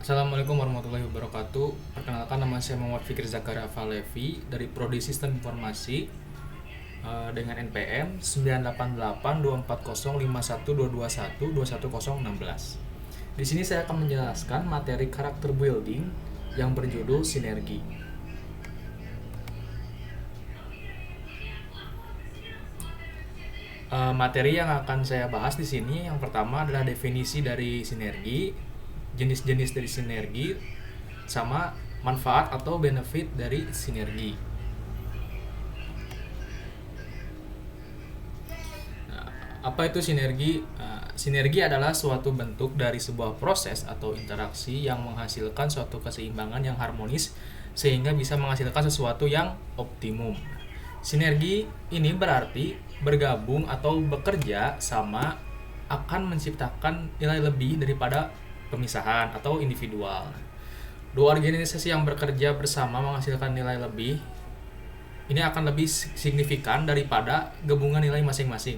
Assalamualaikum warahmatullahi wabarakatuh. Perkenalkan, nama saya Muhammad Fikri Zakaria Falevi dari Prodi Sistem Informasi dengan NPM 988240512212116. Di sini saya akan menjelaskan materi karakter building yang berjudul sinergi. Materi yang akan saya bahas di sini yang pertama adalah definisi dari sinergi, jenis-jenis dari sinergi, sama manfaat atau benefit dari sinergi. Apa itu sinergi? Sinergi adalah suatu bentuk dari sebuah proses atau interaksi yang menghasilkan suatu keseimbangan yang harmonis sehingga bisa menghasilkan sesuatu yang optimum. Sinergi ini berarti bergabung atau bekerja sama akan menciptakan nilai lebih daripada pemisahan atau individual. Dua organisasi yang bekerja bersama menghasilkan nilai lebih ini akan lebih signifikan daripada gabungan nilai masing-masing.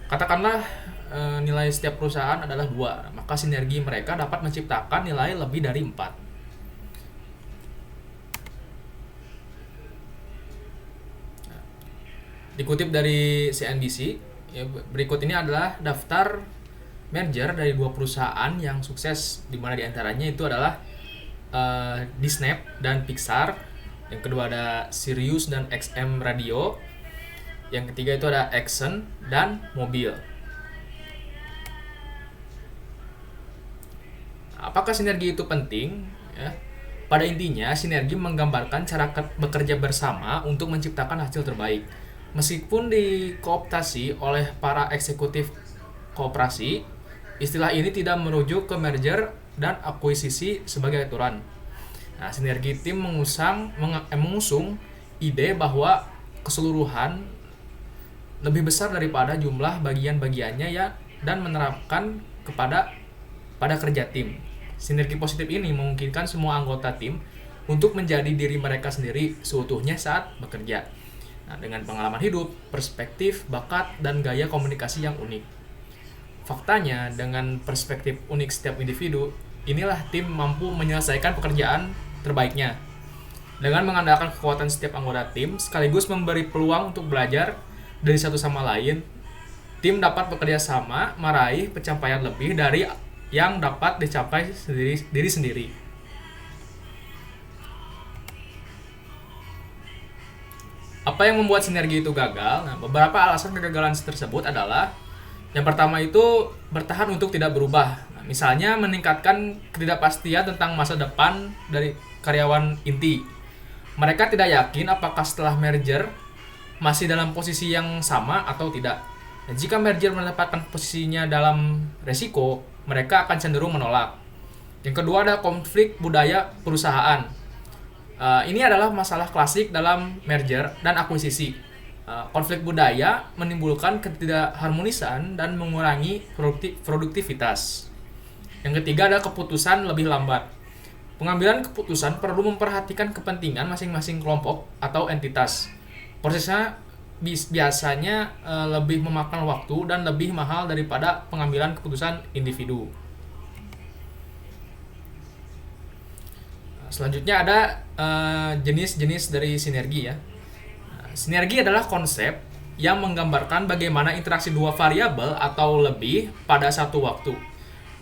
Katakanlah nilai setiap perusahaan adalah 2, maka sinergi mereka dapat menciptakan nilai lebih dari 4. Dikutip dari CNBC, berikut ini adalah daftar merger dari 2 perusahaan yang sukses, di mana diantaranya itu adalah Disney dan Pixar. Yang kedua ada Sirius dan XM Radio. Yang ketiga itu ada Exxon dan Mobil. Apakah sinergi itu penting? Pada intinya, sinergi menggambarkan cara bekerja bersama untuk menciptakan hasil terbaik. Meskipun dikooptasi oleh para eksekutif koperasi, istilah ini tidak merujuk ke merger dan akuisisi sebagai aturan. Sinergi tim mengusung ide bahwa keseluruhan lebih besar daripada jumlah bagian-bagiannya dan menerapkan pada kerja tim. Sinergi positif ini memungkinkan semua anggota tim untuk menjadi diri mereka sendiri seutuhnya saat bekerja. Dengan pengalaman hidup, perspektif, bakat, dan gaya komunikasi yang unik. Faktanya, dengan perspektif unik setiap individu, inilah tim mampu menyelesaikan pekerjaan terbaiknya. Dengan mengandalkan kekuatan setiap anggota tim, sekaligus memberi peluang untuk belajar dari satu sama lain, tim dapat bekerja sama meraih pencapaian lebih dari yang dapat dicapai diri sendiri. Apa yang membuat sinergi itu gagal? Beberapa alasan kegagalan tersebut adalah yang pertama itu bertahan untuk tidak berubah. Misalnya meningkatkan ketidakpastian tentang masa depan dari karyawan inti. Mereka tidak yakin apakah setelah merger masih dalam posisi yang sama atau tidak. Jika merger menempatkan posisinya dalam resiko, mereka akan cenderung menolak. Yang kedua ada konflik budaya perusahaan. Ini adalah masalah klasik dalam merger dan akuisisi. Konflik budaya menimbulkan ketidakharmonisan dan mengurangi produktivitas. Yang ketiga ada keputusan lebih lambat. Pengambilan keputusan perlu memperhatikan kepentingan masing-masing kelompok atau entitas. Prosesnya biasanya lebih memakan waktu dan lebih mahal daripada pengambilan keputusan individu. Selanjutnya ada jenis-jenis dari sinergi ya. Sinergi adalah konsep yang menggambarkan bagaimana interaksi dua variabel atau lebih pada satu waktu.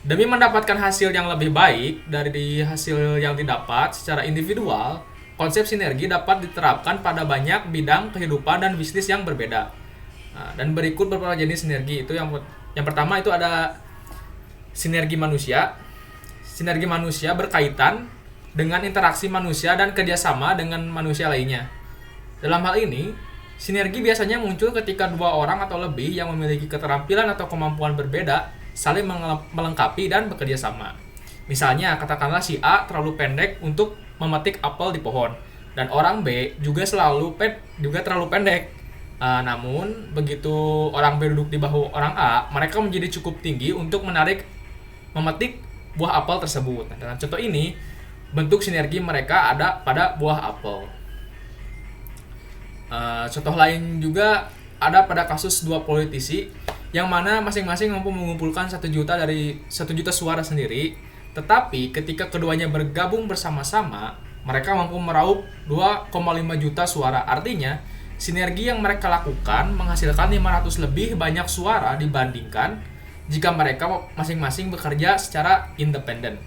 Demi mendapatkan hasil yang lebih baik dari hasil yang didapat secara individual, konsep sinergi dapat diterapkan pada banyak bidang kehidupan dan bisnis yang berbeda. Dan berikut beberapa jenis sinergi itu yang pertama itu ada sinergi manusia. Sinergi manusia berkaitan dengan interaksi manusia dan kerjasama dengan manusia lainnya. Dalam hal ini, sinergi biasanya muncul ketika 2 orang atau lebih yang memiliki keterampilan atau kemampuan berbeda saling melengkapi dan bekerja sama. Misalnya, katakanlah si A terlalu pendek untuk memetik apel di pohon, dan orang B juga terlalu pendek. Namun, begitu orang B duduk di bahu orang A, mereka menjadi cukup tinggi untuk memetik buah apel tersebut. Dalam contoh ini, bentuk sinergi mereka ada pada buah apel. Contoh lain juga ada pada kasus 2 politisi yang mana masing-masing mampu mengumpulkan 1 juta suara sendiri Tetapi ketika keduanya bergabung bersama-sama, mereka mampu meraup 2,5 juta suara. Artinya, sinergi yang mereka lakukan menghasilkan 500 lebih banyak suara dibandingkan jika mereka masing-masing bekerja secara independen.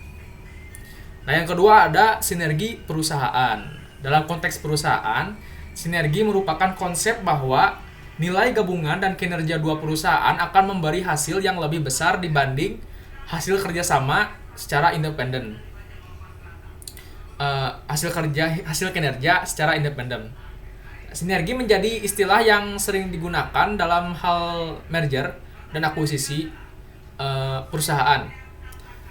Nah, yang kedua ada sinergi perusahaan. Dalam konteks perusahaan, sinergi merupakan konsep bahwa nilai gabungan dan kinerja dua perusahaan akan memberi hasil yang lebih besar dibanding hasil kerjasama secara independen. Hasil kinerja secara independen. Sinergi menjadi istilah yang sering digunakan dalam hal merger dan akuisisi perusahaan.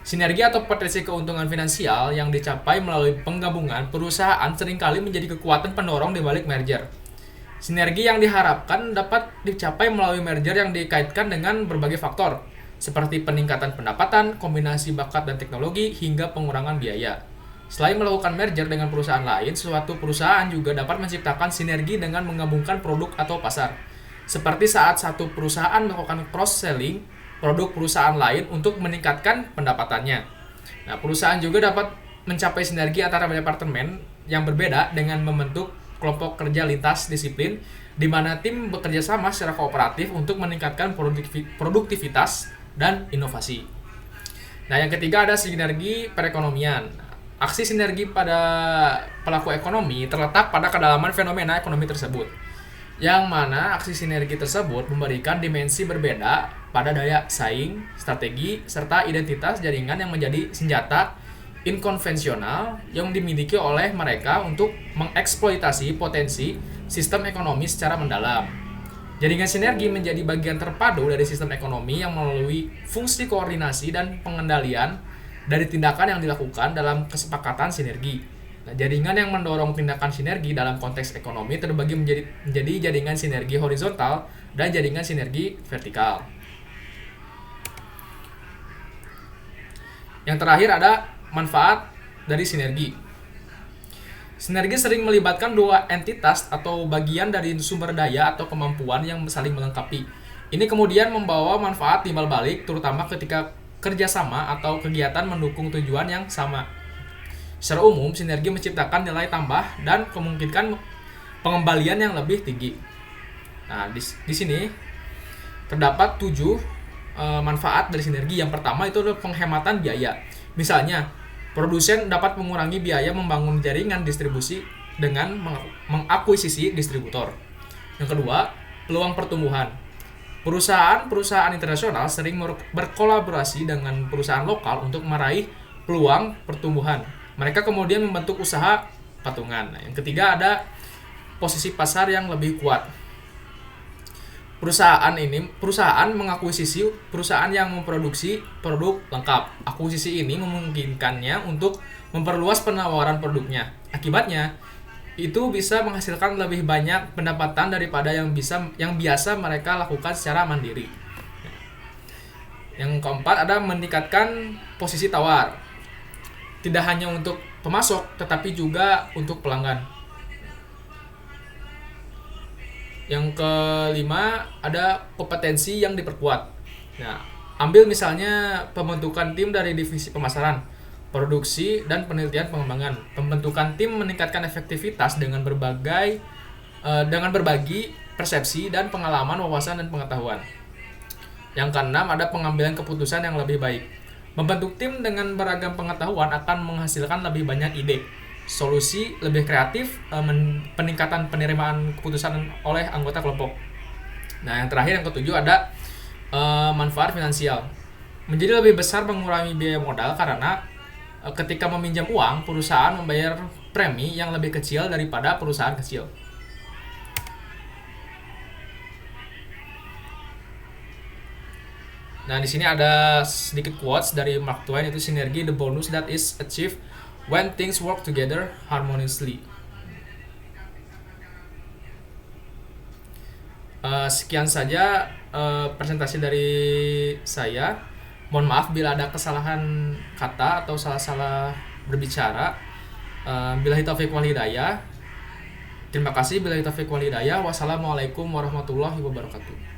Sinergi atau potensi keuntungan finansial yang dicapai melalui penggabungan perusahaan seringkali menjadi kekuatan pendorong di balik merger. Sinergi yang diharapkan dapat dicapai melalui merger yang dikaitkan dengan berbagai faktor, seperti peningkatan pendapatan, kombinasi bakat dan teknologi, hingga pengurangan biaya. Selain melakukan merger dengan perusahaan lain, suatu perusahaan juga dapat menciptakan sinergi dengan menggabungkan produk atau pasar. Seperti saat satu perusahaan melakukan cross-selling produk perusahaan lain untuk meningkatkan pendapatannya. Nah, perusahaan juga dapat mencapai sinergi antara departemen yang berbeda dengan membentuk kelompok kerja lintas disiplin, di mana tim bekerja sama secara kooperatif untuk meningkatkan produktivitas dan inovasi. Nah, yang ketiga ada sinergi perekonomian. Aksi sinergi pada pelaku ekonomi terletak pada kedalaman fenomena ekonomi tersebut, yang mana aksi sinergi tersebut memberikan dimensi berbeda pada daya saing, strategi, serta identitas jaringan yang menjadi senjata inkonvensional yang dimiliki oleh mereka untuk mengeksploitasi potensi sistem ekonomi secara mendalam. Jaringan sinergi menjadi bagian terpadu dari sistem ekonomi yang melalui fungsi koordinasi dan pengendalian dari tindakan yang dilakukan dalam kesepakatan sinergi. Nah, jaringan yang mendorong tindakan sinergi dalam konteks ekonomi terbagi menjadi jaringan sinergi horizontal dan jaringan sinergi vertikal. Yang terakhir ada manfaat dari sinergi. Sinergi sering melibatkan dua entitas atau bagian dari sumber daya atau kemampuan yang saling melengkapi. Ini kemudian membawa manfaat timbal balik, terutama ketika kerjasama atau kegiatan mendukung tujuan yang sama. Secara umum, sinergi menciptakan nilai tambah dan memungkinkan pengembalian yang lebih tinggi. Nah, di sini terdapat 7 manfaat dari sinergi. Yang pertama itu adalah penghematan biaya. Misalnya, produsen dapat mengurangi biaya membangun jaringan distribusi dengan mengakuisisi distributor. Yang kedua, peluang pertumbuhan. Perusahaan internasional sering berkolaborasi dengan perusahaan lokal untuk meraih peluang pertumbuhan. Mereka kemudian membentuk usaha patungan. Nah, yang ketiga ada posisi pasar yang lebih kuat. Perusahaan mengakuisisi perusahaan yang memproduksi produk lengkap. Akuisisi ini memungkinkannya untuk memperluas penawaran produknya. Akibatnya, itu bisa menghasilkan lebih banyak pendapatan daripada yang biasa mereka lakukan secara mandiri. Yang keempat ada meningkatkan posisi tawar. Tidak hanya untuk pemasok, tetapi juga untuk pelanggan. Yang kelima ada kompetensi yang diperkuat. Nah, ambil misalnya pembentukan tim dari divisi pemasaran, produksi, dan penelitian pengembangan. Pembentukan tim meningkatkan efektivitas dengan berbagi persepsi dan pengalaman, wawasan, dan pengetahuan. Yang keenam ada pengambilan keputusan yang lebih baik. Membentuk tim dengan beragam pengetahuan akan menghasilkan lebih banyak ide, solusi lebih kreatif, peningkatan penerimaan keputusan oleh anggota kelompok. Nah, yang terakhir yang ketujuh ada manfaat finansial. Menjadi lebih besar mengurangi biaya modal karena ketika meminjam uang, perusahaan membayar premi yang lebih kecil daripada perusahaan kecil. Nah, di sini ada sedikit quotes dari Mark Twain, itu sinergi the bonus that is achieved when things work together harmoniously. Sekian saja presentasi dari saya. Mohon maaf bila ada kesalahan kata atau salah-salah berbicara. Billahi taufiq wal hidayah. Terima kasih. Billahi taufiq wal hidayah. Wassalamualaikum warahmatullahi wabarakatuh.